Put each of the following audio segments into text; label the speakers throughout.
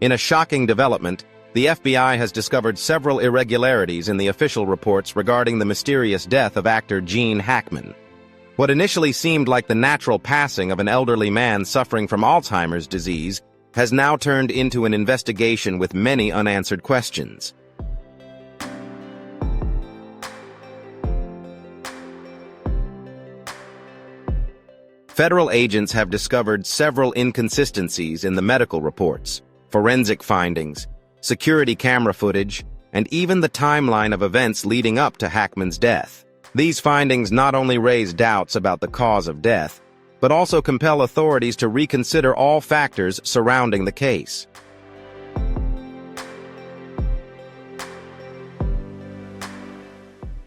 Speaker 1: In a shocking development, the FBI has discovered several irregularities in the official reports regarding the mysterious death of actor Gene Hackman. What initially seemed like the natural passing of an elderly man suffering from Alzheimer's disease has now turned into an investigation with many unanswered questions. Federal agents have discovered several inconsistencies in the medical reports, forensic findings, security camera footage, and even the timeline of events leading up to Hackman's death. These findings not only raise doubts about the cause of death, but also compel authorities to reconsider all factors surrounding the case.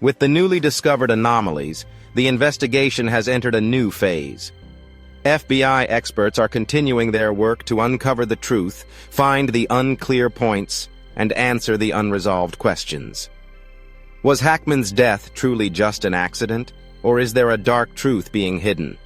Speaker 1: With the newly discovered anomalies, the investigation has entered a new phase. FBI experts are continuing their work to uncover the truth, find the unclear points, and answer the unresolved questions. Was Hackman's death truly just an accident, or is there a dark truth being hidden?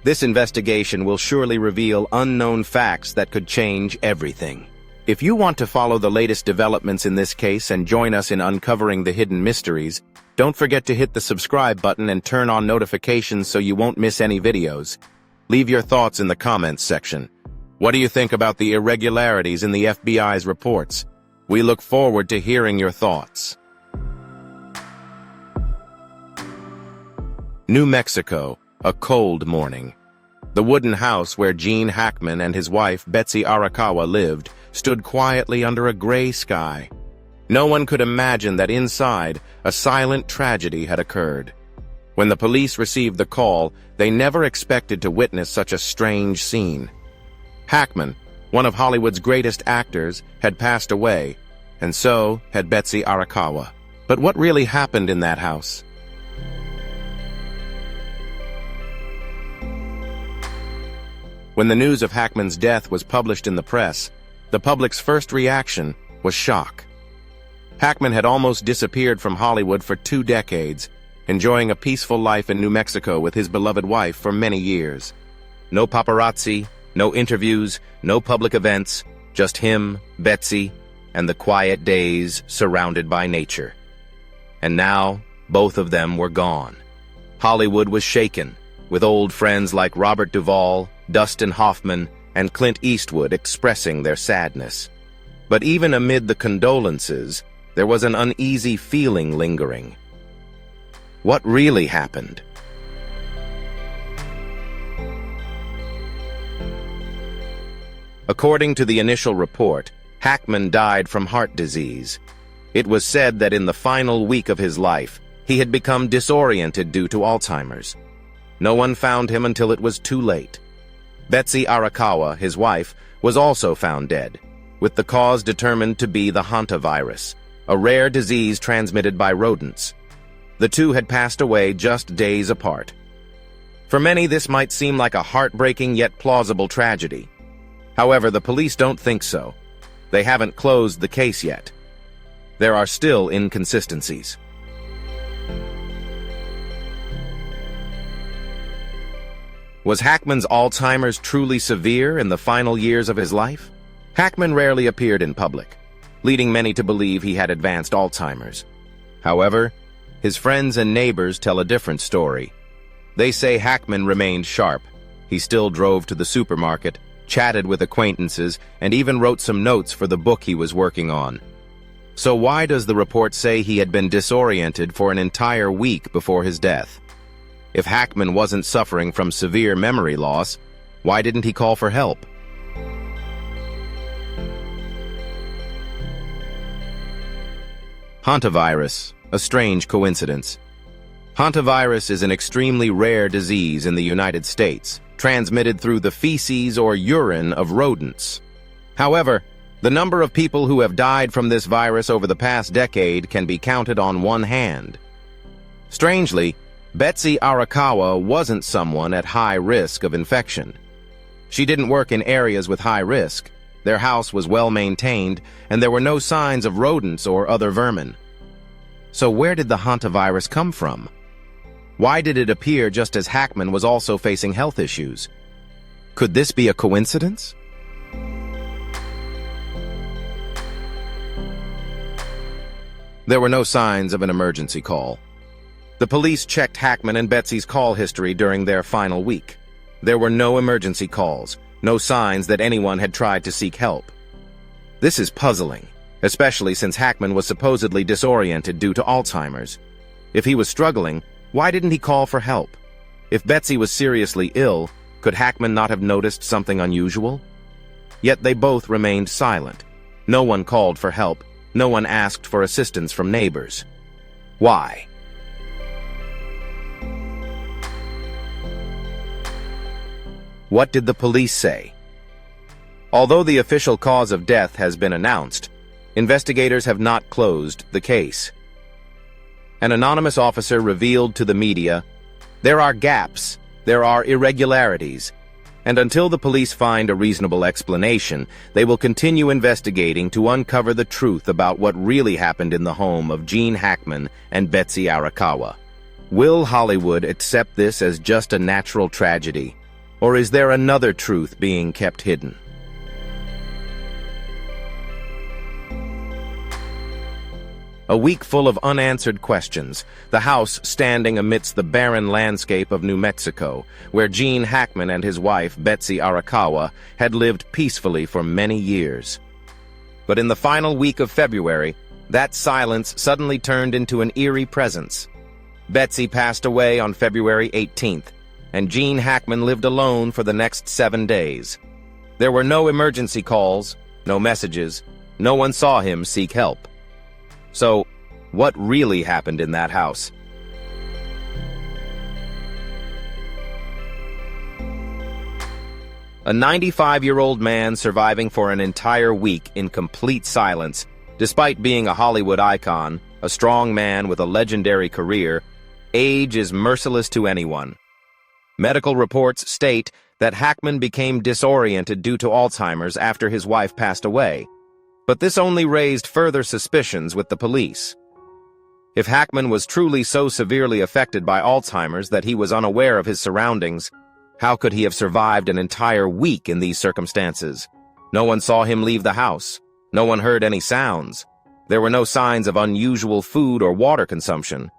Speaker 1: This investigation will surely reveal unknown facts that could change everything. If you want to follow the latest developments in this case and join us in uncovering the hidden mysteries, don't forget to hit the subscribe button and turn on notifications so you won't miss any videos. Leave your thoughts in the comments section. What do you think about the irregularities in the FBI's reports? We look forward to hearing your thoughts. New Mexico, a cold morning. The wooden house where Gene Hackman and his wife Betsy Arakawa lived stood quietly under a gray sky. No one could imagine that inside, a silent tragedy had occurred. When the police received the call, they never expected to witness such a strange scene. Hackman, one of Hollywood's greatest actors, had passed away, and so had Betsy Arakawa. But what really happened in that house? When the news of Hackman's death was published in the press, the public's first reaction was shock. Hackman had almost disappeared from Hollywood for 2 decades, enjoying a peaceful life in New Mexico with his beloved wife for many years. No paparazzi, no interviews, no public events, just him, Betsy, and the quiet days surrounded by nature. And now, both of them were gone. Hollywood was shaken, with old friends like Robert Duvall, Dustin Hoffman, and Clint Eastwood expressing their sadness. But even amid the condolences, there was an uneasy feeling lingering. What really happened? According to the initial report, Hackman died from heart disease. It was said that in the final week of his life, he had become disoriented due to Alzheimer's. No one found him until it was too late. Betsy Arakawa, his wife, was also found dead, with the cause determined to be the hantavirus, a rare disease transmitted by rodents. The two had passed away just days apart. For many, this might seem like a heartbreaking yet plausible tragedy. However, the police don't think so. They haven't closed the case yet. There are still inconsistencies. Was Hackman's Alzheimer's truly severe in the final years of his life? Hackman rarely appeared in public, leading many to believe he had advanced Alzheimer's. However, his friends and neighbors tell a different story. They say Hackman remained sharp. He still drove to the supermarket, chatted with acquaintances, and even wrote some notes for the book he was working on. So why does the report say he had been disoriented for an entire week before his death? If Hackman wasn't suffering from severe memory loss, why didn't he call for help? Hantavirus, a strange coincidence. Hantavirus is an extremely rare disease in the United States, transmitted through the feces or urine of rodents. However, the number of people who have died from this virus over the past decade can be counted on one hand. Strangely, Betsy Arakawa wasn't someone at high risk of infection. She didn't work in areas with high risk. Their house was well maintained, and there were no signs of rodents or other vermin. So where did the hantavirus come from? Why did it appear just as Hackman was also facing health issues? Could this be a coincidence? There were no signs of an emergency call. The police checked Hackman and Betsy's call history during their final week. There were no emergency calls, no signs that anyone had tried to seek help. This is puzzling, especially since Hackman was supposedly disoriented due to Alzheimer's. If he was struggling, why didn't he call for help? If Betsy was seriously ill, could Hackman not have noticed something unusual? Yet they both remained silent. No one called for help. No one asked for assistance from neighbors. Why? What did the police say? Although the official cause of death has been announced, investigators have not closed the case. An anonymous officer revealed to the media, "There are gaps, there are irregularities, and until the police find a reasonable explanation, they will continue investigating to uncover the truth about what really happened in the home of Gene Hackman and Betsy Arakawa." Will Hollywood accept this as just a natural tragedy, or is there another truth being kept hidden? A week full of unanswered questions, the house standing amidst the barren landscape of New Mexico, where Gene Hackman and his wife, Betsy Arakawa, had lived peacefully for many years. But in the final week of February, that silence suddenly turned into an eerie presence. Betsy passed away on February 18th, and Gene Hackman lived alone for the next 7 days. There were no emergency calls, no messages, no one saw him seek help. So, what really happened in that house? A 95-year-old man surviving for an entire week in complete silence, despite being a Hollywood icon, a strong man with a legendary career, age is merciless to anyone. Medical reports state that Hackman became disoriented due to Alzheimer's after his wife passed away. But this only raised further suspicions with the police. If Hackman was truly so severely affected by Alzheimer's that he was unaware of his surroundings, how could he have survived an entire week in these circumstances? No one saw him leave the house. No one heard any sounds. There were no signs of unusual food or water consumption.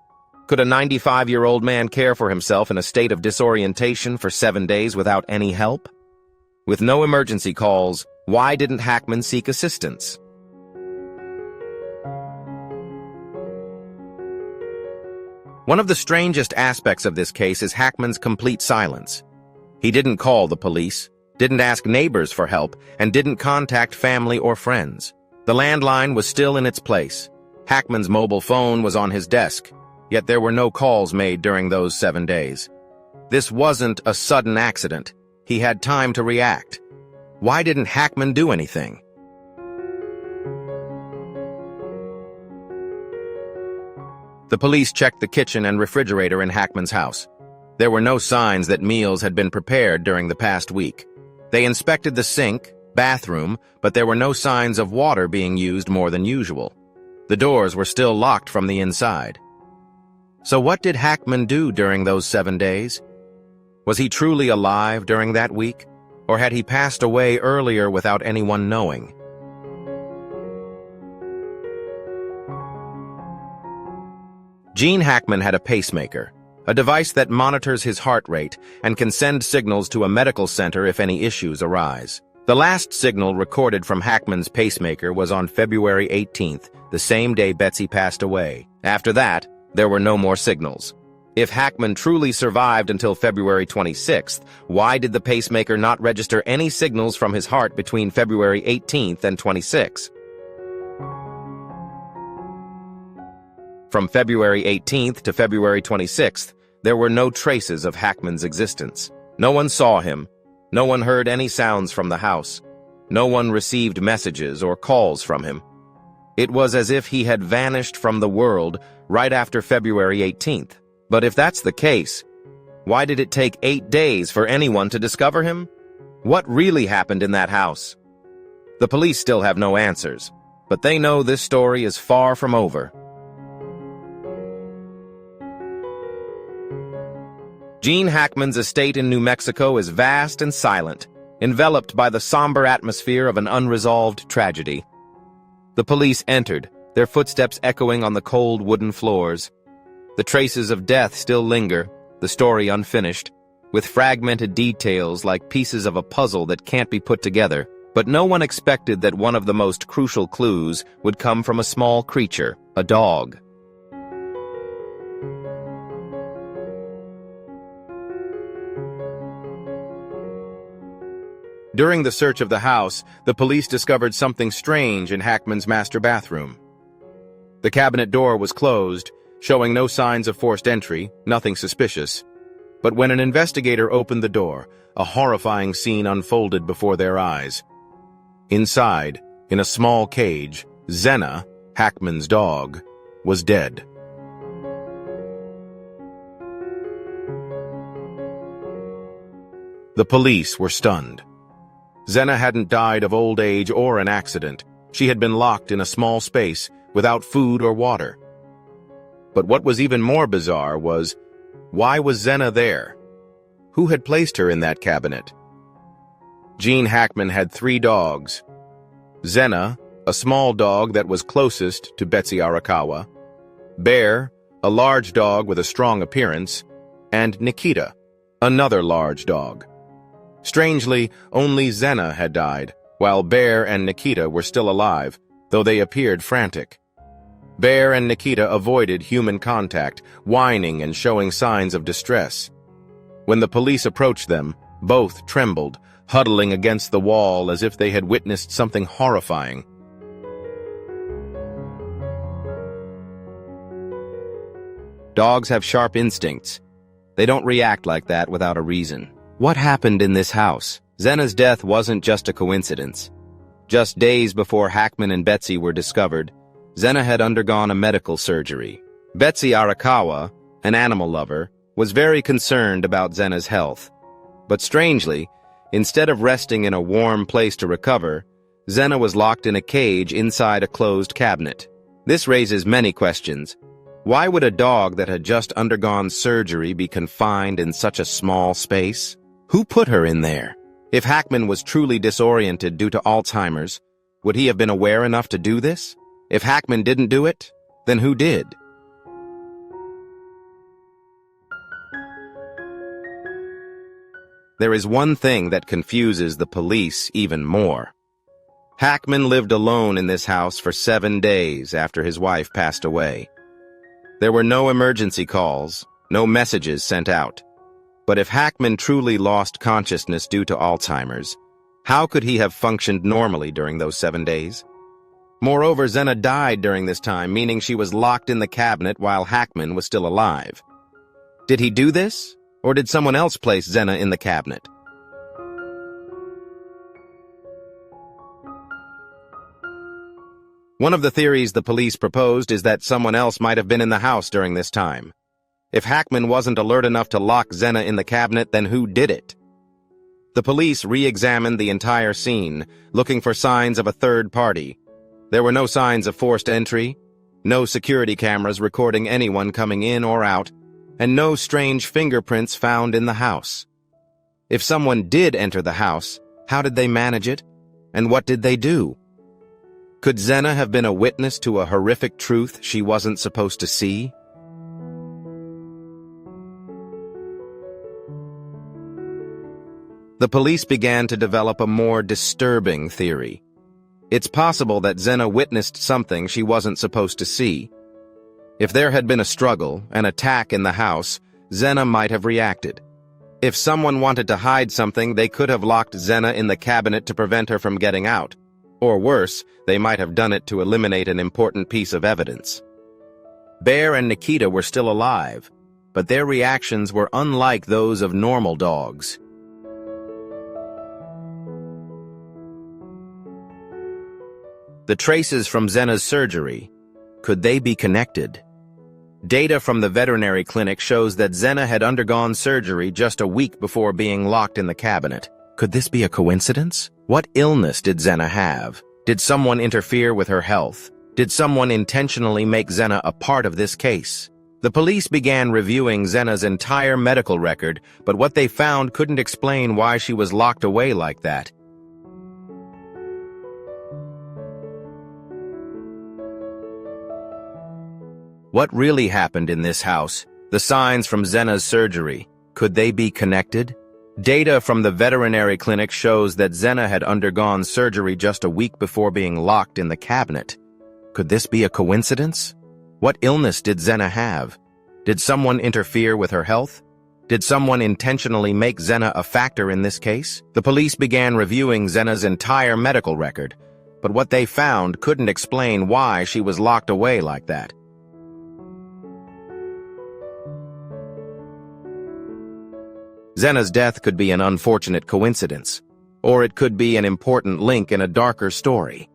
Speaker 1: Could a 95-year-old man care for himself in a state of disorientation for 7 days without any help? With no emergency calls, why didn't Hackman seek assistance? One of the strangest aspects of this case is Hackman's complete silence. He didn't call the police, didn't ask neighbors for help, and didn't contact family or friends. The landline was still in its place. Hackman's mobile phone was on his desk, yet there were no calls made during those 7 days. This wasn't a sudden accident. He had time to react. Why didn't Hackman do anything? The police checked the kitchen and refrigerator in Hackman's house. There were no signs that meals had been prepared during the past week. They inspected the sink, bathroom, but there were no signs of water being used more than usual. The doors were still locked from the inside. So what did Hackman do during those 7 days? Was he truly alive during that week? Or had he passed away earlier without anyone knowing? Gene Hackman had a pacemaker, a device that monitors his heart rate and can send signals to a medical center if any issues arise. The last signal recorded from Hackman's pacemaker was on February 18th, the same day Betsy passed away. After that, there were no more signals. If Hackman truly survived until February 26th, why did the pacemaker not register any signals from his heart between February 18th and 26th? From February 18th to February 26th, there were no traces of Hackman's existence. No one saw him. No one heard any sounds from the house. No one received messages or calls from him. It was as if he had vanished from the world right after February 18th. But if that's the case, why did it take 8 days for anyone to discover him? What really happened in that house? The police still have no answers, but they know this story is far from over. Gene Hackman's estate in New Mexico is vast and silent, enveloped by the somber atmosphere of an unresolved tragedy. The police entered, their footsteps echoing on the cold wooden floors. The traces of death still linger, the story unfinished, with fragmented details like pieces of a puzzle that can't be put together. But no one expected that one of the most crucial clues would come from a small creature, a dog. During the search of the house, the police discovered something strange in Hackman's master bathroom. The cabinet door was closed, showing no signs of forced entry, nothing suspicious. But when an investigator opened the door, a horrifying scene unfolded before their eyes. Inside, in a small cage, Zena, Hackman's dog, was dead. The police were stunned. Zena hadn't died of old age or an accident. She had been locked in a small space, without food or water. But what was even more bizarre was, why was Zena there? Who had placed her in that cabinet? Gene Hackman had 3 dogs. Zena, a small dog that was closest to Betsy Arakawa, Bear, a large dog with a strong appearance, and Nikita, another large dog. Strangely, only Zena had died, while Bear and Nikita were still alive, though they appeared frantic. Bear and Nikita avoided human contact, whining and showing signs of distress. When the police approached them, both trembled, huddling against the wall as if they had witnessed something horrifying. Dogs have sharp instincts. They don't react like that without a reason. What happened in this house? Zena's death wasn't just a coincidence. Just days before Hackman and Betsy were discovered, Zena had undergone a medical surgery. Betsy Arakawa, an animal lover, was very concerned about Zena's health. But strangely, instead of resting in a warm place to recover, Zena was locked in a cage inside a closed cabinet. This raises many questions. Why would a dog that had just undergone surgery be confined in such a small space? Who put her in there? If Hackman was truly disoriented due to Alzheimer's, would he have been aware enough to do this? If Hackman didn't do it, then who did? There is one thing that confuses the police even more. Hackman lived alone in this house for 7 days after his wife passed away. There were no emergency calls, no messages sent out. But if Hackman truly lost consciousness due to Alzheimer's, how could he have functioned normally during those 7 days? Moreover, Zena died during this time, meaning she was locked in the cabinet while Hackman was still alive. Did he do this, or did someone else place Zena in the cabinet? One of the theories the police proposed is that someone else might have been in the house during this time. If Hackman wasn't alert enough to lock Zena in the cabinet, then who did it? The police re-examined the entire scene, looking for signs of a third party. There were no signs of forced entry, no security cameras recording anyone coming in or out, and no strange fingerprints found in the house. If someone did enter the house, how did they manage it, and what did they do? Could Zena have been a witness to a horrific truth she wasn't supposed to see? The police began to develop a more disturbing theory. It's possible that Zena witnessed something she wasn't supposed to see. If there had been a struggle, an attack in the house, Zena might have reacted. If someone wanted to hide something, they could have locked Zena in the cabinet to prevent her from getting out. Or worse, they might have done it to eliminate an important piece of evidence. Bear and Nikita were still alive, but their reactions were unlike those of normal dogs. The traces from Zena's surgery, could they be connected? Data from the veterinary clinic shows that Zena had undergone surgery just a week before being locked in the cabinet. Could this be a coincidence? What illness did Zena have? Did someone interfere with her health? Did someone intentionally make Zena a part of this case? The police began reviewing Zena's entire medical record, but what they found couldn't explain why she was locked away like that. What really happened in this house? The signs from Zena's surgery, could they be connected? Data from the veterinary clinic shows that Zena had undergone surgery just a week before being locked in the cabinet. Could this be a coincidence? What illness did Zena have? Did someone interfere with her health? Did someone intentionally make Zena a factor in this case? The police began reviewing Zena's entire medical record, but what they found couldn't explain why she was locked away like that. Zena's death could be an unfortunate coincidence, or it could be an important link in a darker story.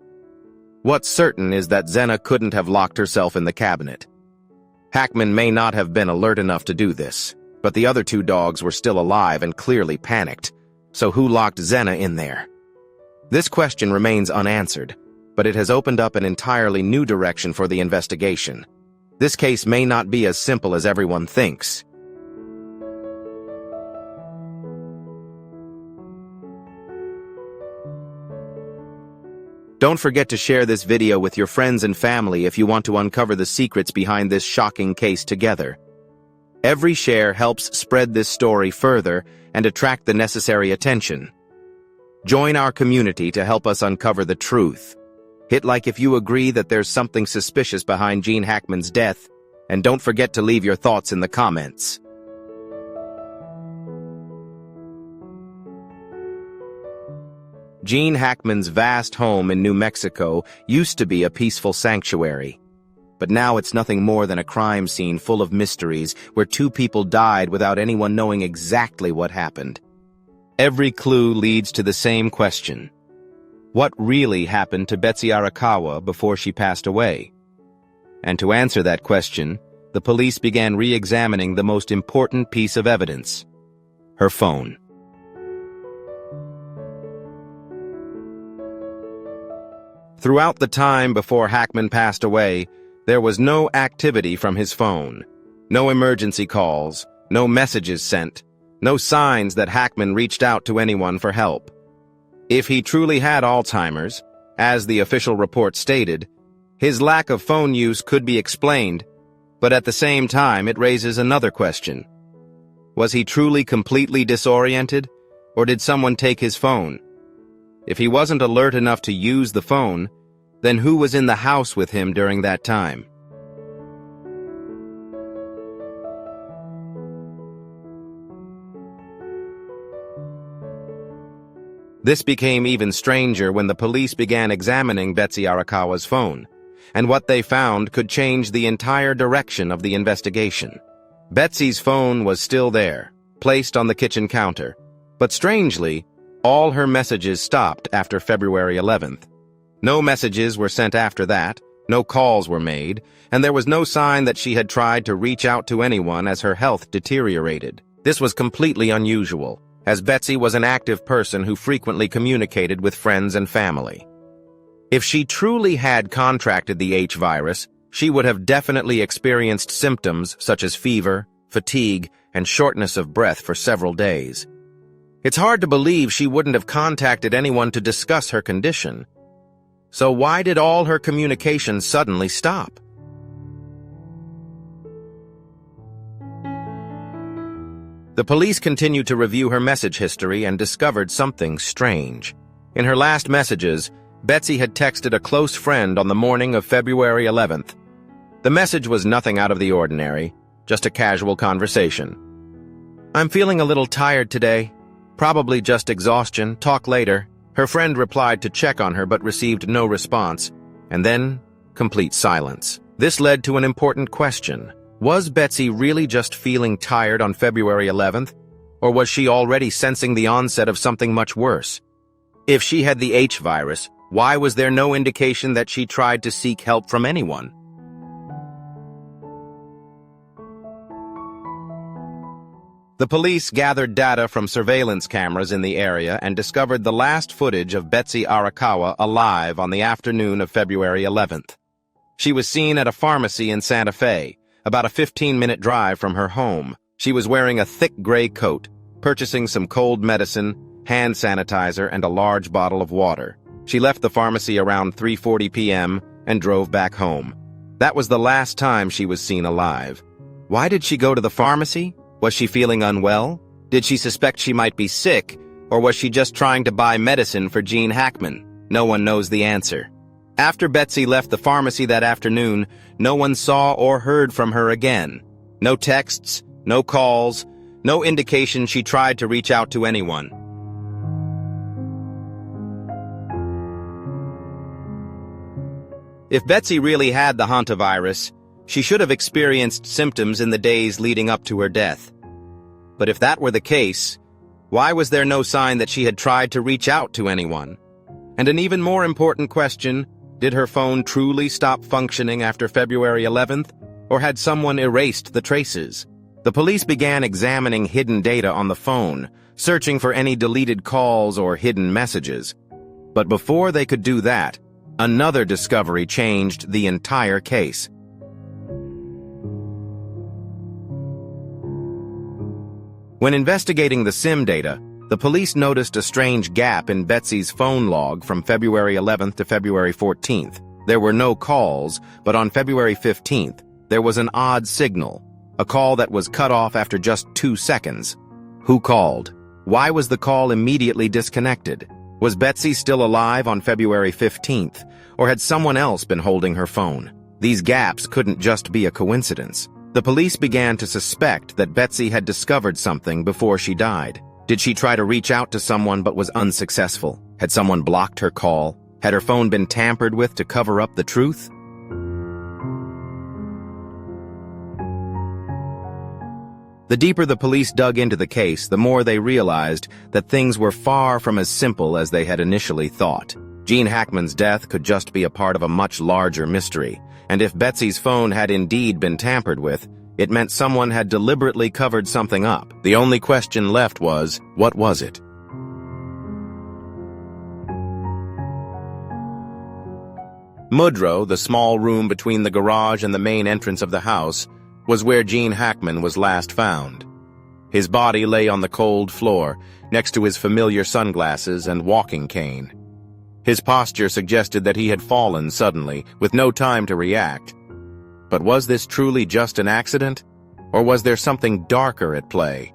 Speaker 1: What's certain is that Zena couldn't have locked herself in the cabinet. Hackman may not have been alert enough to do this, but the other two dogs were still alive and clearly panicked. So who locked Zena in there? This question remains unanswered, but it has opened up an entirely new direction for the investigation. This case may not be as simple as everyone thinks. Don't forget to share this video with your friends and family if you want to uncover the secrets behind this shocking case together. Every share helps spread this story further and attract the necessary attention. Join our community to help us uncover the truth. Hit like if you agree that there's something suspicious behind Gene Hackman's death, and don't forget to leave your thoughts in the comments. Gene Hackman's vast home in New Mexico used to be a peaceful sanctuary. But now it's nothing more than a crime scene full of mysteries where two people died without anyone knowing exactly what happened. Every clue leads to the same question. What really happened to Betsy Arakawa before she passed away? And to answer that question, the police began re-examining the most important piece of evidence: her phone. Throughout the time before Hackman passed away, there was no activity from his phone. No emergency calls, no messages sent, no signs that Hackman reached out to anyone for help. If he truly had Alzheimer's, as the official report stated, his lack of phone use could be explained, but at the same time it raises another question. Was he truly completely disoriented, or did someone take his phone? If he wasn't alert enough to use the phone, then who was in the house with him during that time? This became even stranger when the police began examining Betsy Arakawa's phone, and what they found could change the entire direction of the investigation. Betsy's phone was still there, placed on the kitchen counter, but strangely, all her messages stopped after February 11th. No messages were sent after that, no calls were made, and there was no sign that she had tried to reach out to anyone as her health deteriorated. This was completely unusual, as Betsy was an active person who frequently communicated with friends and family. If she truly had contracted the H virus, she would have definitely experienced symptoms such as fever, fatigue, and shortness of breath for several days. It's hard to believe she wouldn't have contacted anyone to discuss her condition. So why did all her communication suddenly stop? The police continued to review her message history and discovered something strange. In her last messages, Betsy had texted a close friend on the morning of February 11th. The message was nothing out of the ordinary, just a casual conversation. "I'm feeling a little tired today. Probably just exhaustion. Talk later." Her friend replied to check on her but received no response, and then complete silence. This led to an important question. Was Betsy really just feeling tired on February 11th, or was she already sensing the onset of something much worse? If she had the H virus, why was there no indication that she tried to seek help from anyone? The police gathered data from surveillance cameras in the area and discovered the last footage of Betsy Arakawa alive on the afternoon of February 11th. She was seen at a pharmacy in Santa Fe, about a 15-minute drive from her home. She was wearing a thick gray coat, purchasing some cold medicine, hand sanitizer, and a large bottle of water. She left the pharmacy around 3:40 p.m. and drove back home. That was the last time she was seen alive. Why did she go to the pharmacy? Was she feeling unwell? Did she suspect she might be sick, or was she just trying to buy medicine for Gene Hackman? No one knows the answer. After Betsy left the pharmacy that afternoon, no one saw or heard from her again. No texts, no calls, no indication she tried to reach out to anyone. If Betsy really had the hantavirus, she should have experienced symptoms in the days leading up to her death. But if that were the case, why was there no sign that she had tried to reach out to anyone? And an even more important question, did her phone truly stop functioning after February 11th, or had someone erased the traces? The police began examining hidden data on the phone, searching for any deleted calls or hidden messages. But before they could do that, another discovery changed the entire case. When investigating the SIM data, the police noticed a strange gap in Betsy's phone log from February 11th to February 14th. There were no calls, but on February 15th, there was an odd signal, a call that was cut off after just 2 seconds. Who called? Why was the call immediately disconnected? Was Betsy still alive on February 15th, or had someone else been holding her phone? These gaps couldn't just be a coincidence. The police began to suspect that Betsy had discovered something before she died. Did she try to reach out to someone but was unsuccessful? Had someone blocked her call? Had her phone been tampered with to cover up the truth? The deeper the police dug into the case, the more they realized that things were far from as simple as they had initially thought. Gene Hackman's death could just be a part of a much larger mystery, and if Betsy's phone had indeed been tampered with, it meant someone had deliberately covered something up. The only question left was, what was it? Mudrow, the small room between the garage and the main entrance of the house, was where Gene Hackman was last found. His body lay on the cold floor, next to his familiar sunglasses and walking cane. His posture suggested that he had fallen suddenly, with no time to react. But was this truly just an accident? Or was there something darker at play?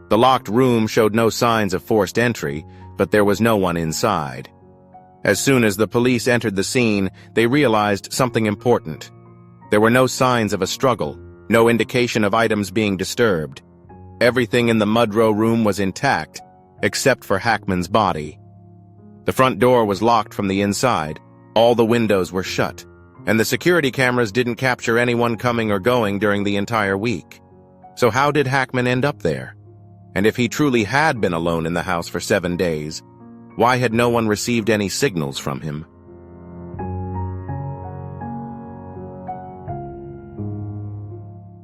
Speaker 1: The locked room showed no signs of forced entry, but there was no one inside. As soon as the police entered the scene, they realized something important. There were no signs of a struggle, no indication of items being disturbed. Everything in the Mudrow room was intact, except for Hackman's body. The front door was locked from the inside, all the windows were shut, and the security cameras didn't capture anyone coming or going during the entire week. So how did Hackman end up there? And if he truly had been alone in the house for 7 days, why had no one received any signals from him?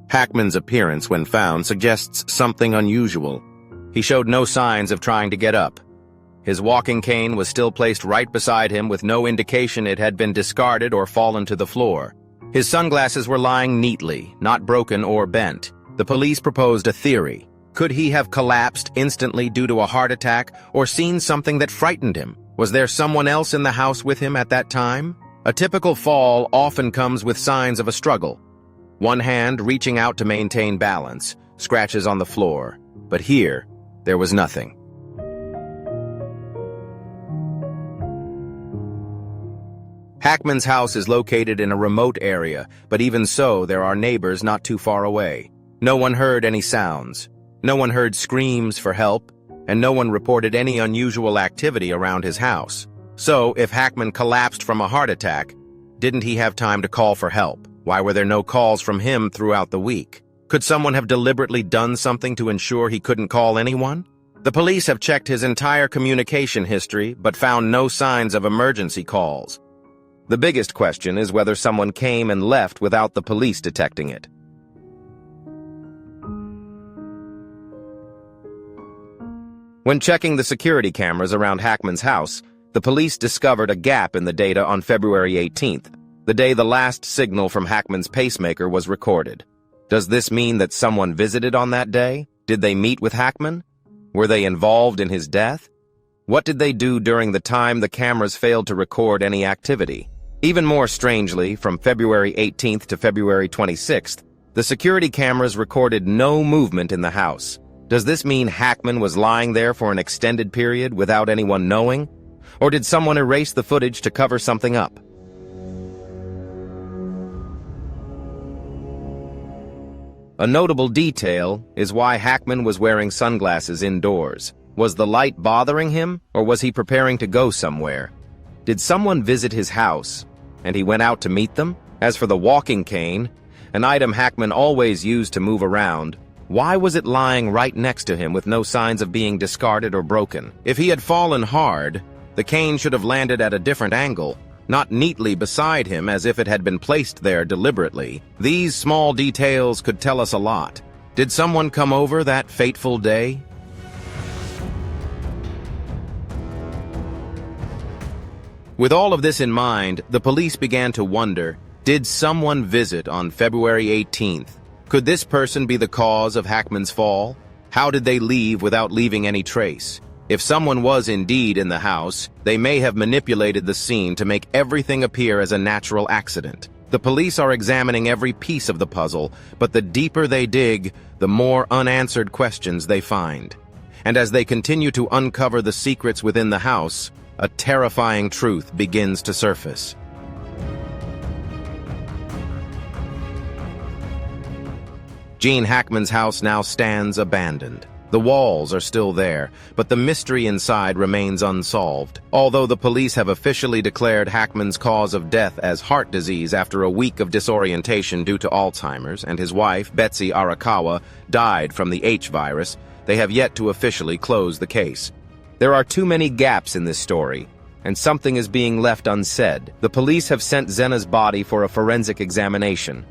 Speaker 1: Hackman's appearance when found suggests something unusual. He showed no signs of trying to get up. His walking cane was still placed right beside him with no indication it had been discarded or fallen to the floor. His sunglasses were lying neatly, not broken or bent. The police proposed a theory. Could he have collapsed instantly due to a heart attack or seen something that frightened him? Was there someone else in the house with him at that time? A typical fall often comes with signs of a struggle. One hand reaching out to maintain balance, scratches on the floor. But here, there was nothing. Hackman's house is located in a remote area, but even so, there are neighbors not too far away. No one heard any sounds. No one heard screams for help, and no one reported any unusual activity around his house. So, if Hackman collapsed from a heart attack, didn't he have time to call for help? Why were there no calls from him throughout the week? Could someone have deliberately done something to ensure he couldn't call anyone? The police have checked his entire communication history, but found no signs of emergency calls. The biggest question is whether someone came and left without the police detecting it. When checking the security cameras around Hackman's house, the police discovered a gap in the data on February 18th, the day the last signal from Hackman's pacemaker was recorded. Does this mean that someone visited on that day? Did they meet with Hackman? Were they involved in his death? What did they do during the time the cameras failed to record any activity? Even more strangely, from February 18th to February 26th, the security cameras recorded no movement in the house. Does this mean Hackman was lying there for an extended period without anyone knowing? Or did someone erase the footage to cover something up? A notable detail is why Hackman was wearing sunglasses indoors. Was the light bothering him, or was he preparing to go somewhere? Did someone visit his house, and he went out to meet them? As for the walking cane, an item Hackman always used to move around, why was it lying right next to him with no signs of being discarded or broken? If he had fallen hard, the cane should have landed at a different angle, not neatly beside him as if it had been placed there deliberately. These small details could tell us a lot. Did someone come over that fateful day? With all of this in mind, the police began to wonder, did someone visit on February 18th? Could this person be the cause of Hackman's fall? How did they leave without leaving any trace? If someone was indeed in the house, they may have manipulated the scene to make everything appear as a natural accident. The police are examining every piece of the puzzle, but the deeper they dig, the more unanswered questions they find. And as they continue to uncover the secrets within the house, a terrifying truth begins to surface. Gene Hackman's house now stands abandoned. The walls are still there, but the mystery inside remains unsolved. Although the police have officially declared Hackman's cause of death as heart disease after a week of disorientation due to Alzheimer's, and his wife, Betsy Arakawa, died from the H virus, they have yet to officially close the case. There are too many gaps in this story, and something is being left unsaid. The police have sent Zena's body for a forensic examination.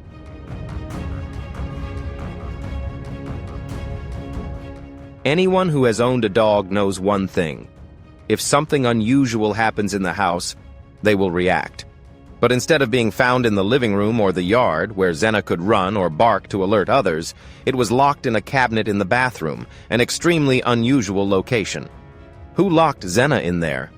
Speaker 1: Anyone who has owned a dog knows one thing. If something unusual happens in the house, they will react. But instead of being found in the living room or the yard, where Zena could run or bark to alert others, it was locked in a cabinet in the bathroom, an extremely unusual location. Who locked Zena in there?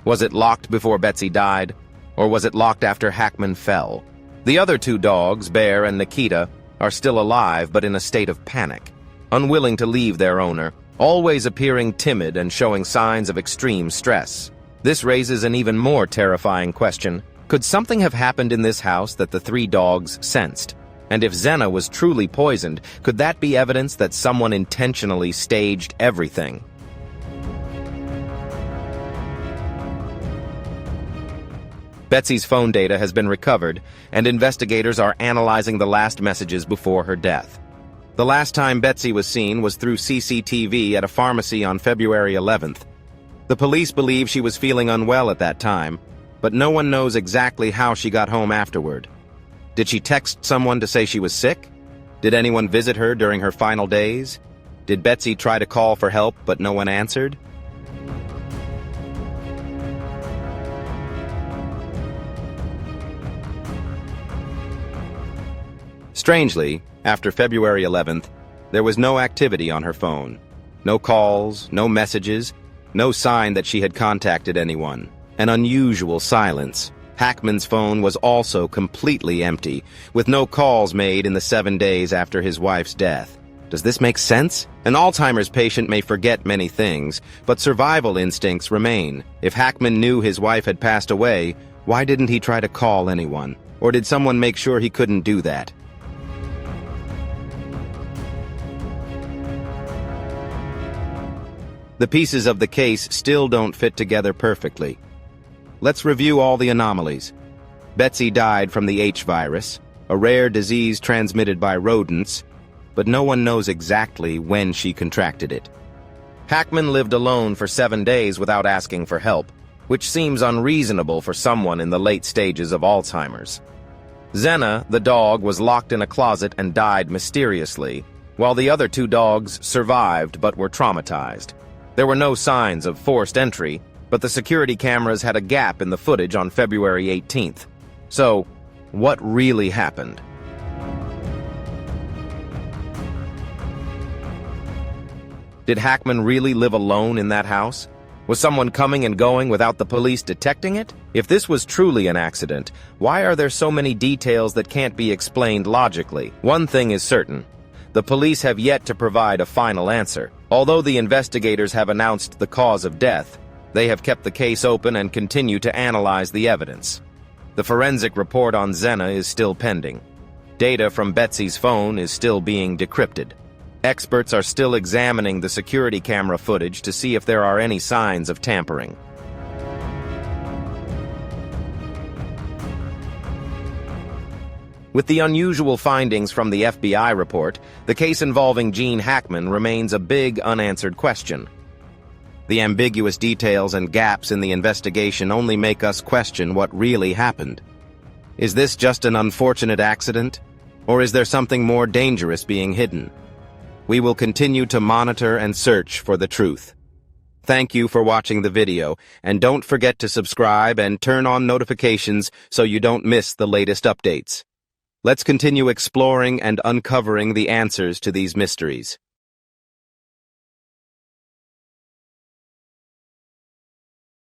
Speaker 1: Was it locked before Betsy died, or was it locked after Hackman fell? The other two dogs, Bear and Nikita, are still alive but in a state of panic, unwilling to leave their owner, always appearing timid and showing signs of extreme stress. This raises an even more terrifying question. Could something have happened in this house that the three dogs sensed? And if Zena was truly poisoned, could that be evidence that someone intentionally staged everything? Betsy's phone data has been recovered, and investigators are analyzing the last messages before her death. The last time Betsy was seen was through CCTV at a pharmacy on February 11th. The police believe she was feeling unwell at that time, but no one knows exactly how she got home afterward. Did she text someone to say she was sick? Did anyone visit her during her final days? Did Betsy try to call for help but no one answered? Strangely, after February 11th, there was no activity on her phone. No calls, no messages, no sign that she had contacted anyone. An unusual silence. Hackman's phone was also completely empty, with no calls made in the 7 days after his wife's death. Does this make sense? An Alzheimer's patient may forget many things, but survival instincts remain. If Hackman knew his wife had passed away, why didn't he try to call anyone? Or did someone make sure he couldn't do that? The pieces of the case still don't fit together perfectly. Let's review all the anomalies. Betsy died from the H virus, a rare disease transmitted by rodents, but no one knows exactly when she contracted it. Hackman lived alone for 7 days without asking for help, which seems unreasonable for someone in the late stages of Alzheimer's. Zena, the dog, was locked in a closet and died mysteriously, while the other two dogs survived but were traumatized. There were no signs of forced entry, but the security cameras had a gap in the footage on February 18th. So, what really happened? Did Hackman really live alone in that house? Was someone coming and going without the police detecting it? If this was truly an accident, why are there so many details that can't be explained logically? One thing is certain. The police have yet to provide a final answer. Although the investigators have announced the cause of death, they have kept the case open and continue to analyze the evidence. The forensic report on Xena is still pending. Data from Betsy's phone is still being decrypted. Experts are still examining the security camera footage to see if there are any signs of tampering. With the unusual findings from the FBI report, the case involving Gene Hackman remains a big unanswered question. The ambiguous details and gaps in the investigation only make us question what really happened. Is this just an unfortunate accident? Or is there something more dangerous being hidden? We will continue to monitor and search for the truth. Thank you for watching the video, and don't forget to subscribe and turn on notifications so you don't miss the latest updates. Let's continue exploring and uncovering the answers to these mysteries.